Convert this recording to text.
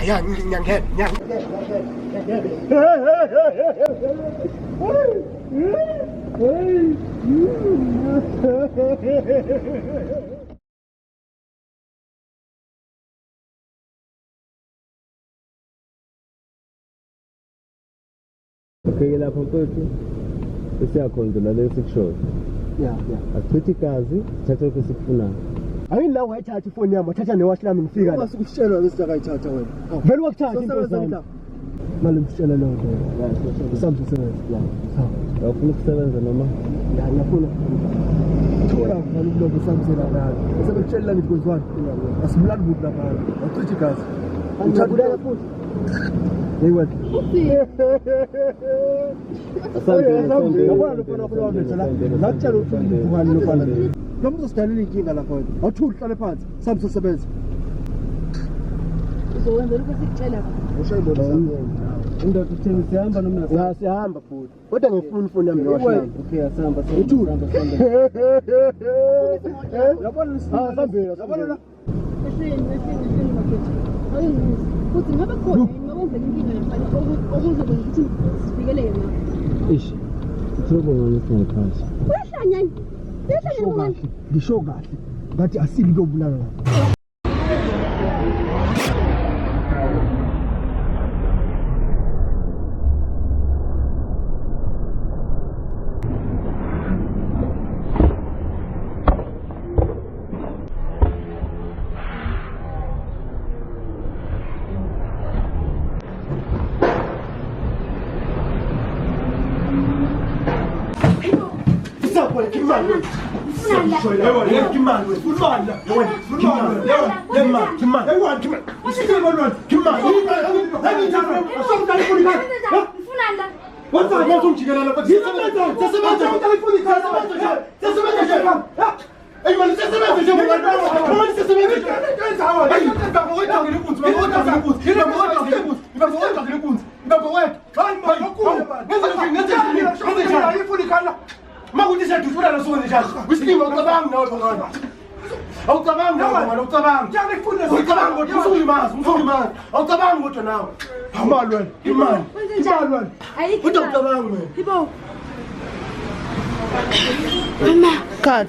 Okay, lapho mfowethu esiyakhonzela lesikushoyo. Yeah. Asichithi igazi, thatha lokho esikufunayo. Ayini la ungayithatha ifoni yami, wathatha newashi lami ngifika la. Ukusitshela bese akayithatha wena. Vele wakuthatha into zami. Mali ngitshela lo nto. Usambe usebenza. Awufuna ukusebenza noma? Ya, ngiyafuna. Thola ngifuna ukulobo samsela la. Sebekutshela ngithi kozwani. Asibulali buthi lapha. Wachithi igazi. Ngithatha futhi. Hey what? Nakutshela ukuthi ngivukani lofana. Noma uzosidalela inkinga lapha wena. Awuthuli hlale phansi. Sambe usebenza. Uzowenza lokho sikutshela. Ushayibona sami. Indoda uthini sihamba noma Ya sihamba futhi. Kodwa ngifuna ifoni yami newashi lami. Okay, asihamba. Yabona sambe. Yabona la. Ehleni bakhethu. Ayingizi. Futhi ngabe khona ngokwenzeka inkinga lapha okuzokwenza ukuthi sivikeleke nawe. Ish. Sobona ngiphansi. Uyahlanyana. Uyahlanyana. Ngisho kahle. Ngathi asili kuyobulala la. Mama. God.